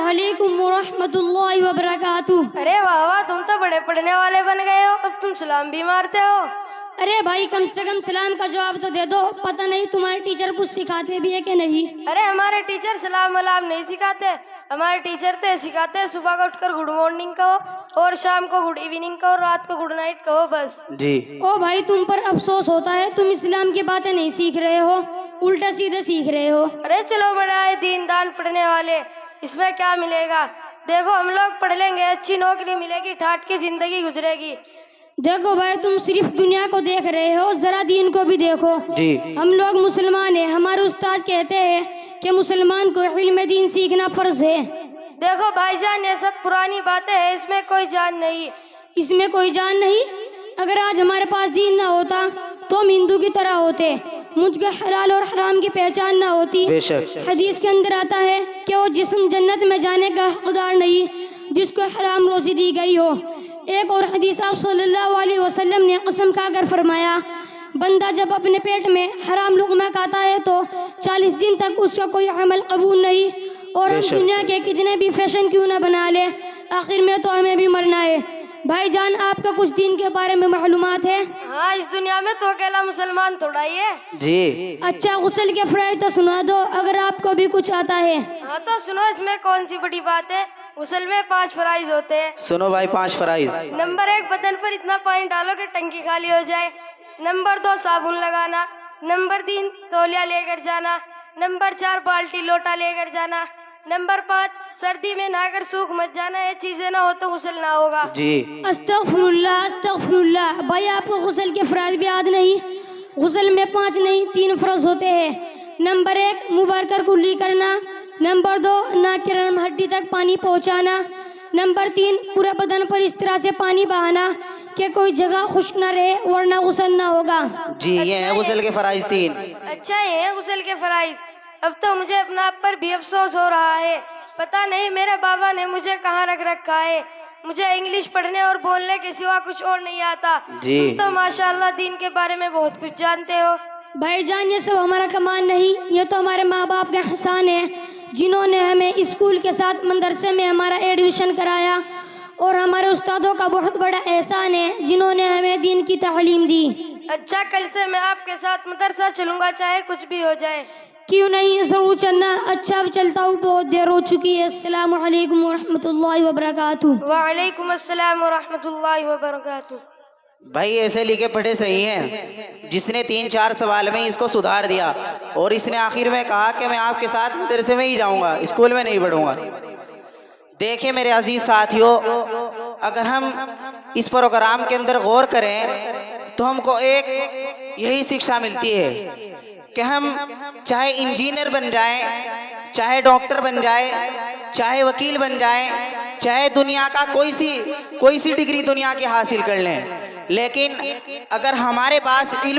علیکم ورحمۃ اللہ وبرکاتہ۔ ارے واہ واہ، تم تو بڑے پڑھنے والے بن گئے ہو، اب تم سلام بھی مارتے ہو۔ ارے بھائی کم سے کم سلام کا جواب تو دے دو، پتہ نہیں تمہارے ٹیچر کچھ سکھاتے بھی ہے کہ نہیں۔ ارے ہمارے ٹیچر سلام ولام نہیں سکھاتے، ہمارے ٹیچر تو سکھاتے ہیں صبح کو اٹھ کر گڈ مارننگ کہو، اور شام کو گڈ ایوننگ کہو، رات کو گڈ نائٹ کہو، بس۔ جی او بھائی تم پر افسوس ہوتا ہے، تم اسلام کی باتیں نہیں سیکھ رہے ہو، الٹا سیدھے سیکھ رہے ہو۔ ارے چلو بڑا ہے دین دان پڑھنے والے، اس میں کیا ملے گا؟ دیکھو ہم لوگ پڑھ لیں گے، اچھی نوکری ملے گی، ٹھاٹ کی زندگی گزرے گی۔ دیکھو بھائی تم صرف دنیا کو دیکھ رہے ہو، ذرا دین کو بھی دیکھو۔ جی ہم لوگ مسلمان ہیں، ہمارے استاد کہتے ہیں کہ مسلمان کو علم دین سیکھنا فرض ہے۔ دیکھو بھائی جان، یہ سب پرانی باتیں ہیں، اس میں کوئی جان نہیں۔ اس میں کوئی جان نہیں؟ اگر آج ہمارے پاس دین نہ ہوتا تو ہم ہندو کی طرح ہوتے، مجھ کو حلال اور حرام کی پہچان نہ ہوتی۔ بے شک حدیث کے اندر آتا ہے کہ وہ جسم جنت میں جانے کا حقدار نہیں جس کو حرام روزی دی گئی ہو۔ ایک اور حدیث آپ صلی اللہ علیہ وسلم نے قسم کھا کر فرمایا، بندہ جب اپنے پیٹ میں حرام لقمہ کھاتا ہے تو 40 دن تک اس کا کوئی عمل قبول نہیں۔ اور ہم دنیا کے کتنے بھی فیشن کیوں نہ بنا لے، آخر میں تو ہمیں بھی مرنا ہے۔ بھائی جان آپ کا کچھ دین کے بارے میں معلومات ہے؟ ہاں، اس دنیا میں تو اکیلا مسلمان تھوڑا ہی ہے۔ جی اچھا غسل کے فرائض تو سنا دو اگر آپ کو بھی کچھ آتا ہے۔ ہاں تو سنو، اس میں کون سی بڑی بات ہے؟ غسل میں 5 فرائض ہوتے ہیں۔ سنو بھائی 5 فرائض۔ نمبر 1، بدن پر اتنا پانی ڈالو کہ ٹنکی خالی ہو جائے۔ نمبر 2، صابن لگانا۔ نمبر 3، تولیہ لے کر جانا۔ نمبر 4، بالٹی لوٹا لے کر جانا۔ نمبر 5، سردی میں نہا کر سوکھ مت جانا، یہ چیزیں نہ ہو تو غسل نہ ہوگا۔ جی استغفر اللہ استغفر اللہ۔ بھائی آپ کو غسل کے فرائض بھی یاد نہیں؟ غسل میں 5 نہیں 3 فرض ہوتے ہیں۔ نمبر 1، منہ بھر کر کلی کرنا۔ نمبر 2، ناک کی نرم ہڈی تک پانی پہنچانا۔ نمبر 3، پورے بدن پر اس طرح سے پانی بہانا کہ کوئی جگہ خشک نہ رہے ورنہ غسل نہ ہوگا۔ جی یہ ہیں غسل کے فرائض 3۔ اچھا یہ ہے غسل کے فرائض۔ اب تو مجھے اپنا آپ پر بھی افسوس ہو رہا ہے، پتہ نہیں میرے بابا نے مجھے کہاں رکھ رکھا ہے۔ مجھے انگلش پڑھنے اور بولنے کے سوا کچھ اور نہیں آتا۔ جی تم تو ماشاءاللہ دین کے بارے میں بہت کچھ جانتے ہو۔ بھائی جان یہ سب ہمارا کمال نہیں، یہ تو ہمارے ماں باپ کا احسان ہے جنہوں نے ہمیں اسکول کے ساتھ مدرسے میں ہمارا ایڈمیشن کرایا، اور ہمارے استادوں کا بہت بڑا احسان ہے جنہوں نے ہمیں دین کی تعلیم دی۔ اچھا کل سے میں آپ کے ساتھ مدرسہ چلوں گا، چاہے کچھ بھی ہو جائے۔ کیوں نہیں، ضرور چلنا۔ اچھا اب چلتا ہوں، بہت دیر ہو چکی ہے۔ السلام علیکم ورحمۃ اللہ وبرکاتہ۔ وعلیکم السلام ورحمۃ اللہ وبرکاتہ۔ بھائی ایسے لکھے پڑھے صحیح ہیں، جس نے 3-4 سوال میں اس کو سدھار دیا اور اس نے آخر میں کہا کہ میں آپ کے ساتھ مدرسے میں ہی جاؤں گا، اسکول میں نہیں پڑھوں گا۔ دیکھیں میرے عزیز ساتھیوں، اگر ہم اس پروگرام کے اندر غور کریں تو ہم کو ایک یہی شکشا ملتی ہے کہ ہم چاہے انجینئر بن جائیں، چاہے ڈاکٹر بن جائیں، چاہے وکیل بن جائیں، چاہے دنیا کا کوئی سی ڈگری دنیا کی حاصل کر لیں، لیکن اگر ہمارے پاس علم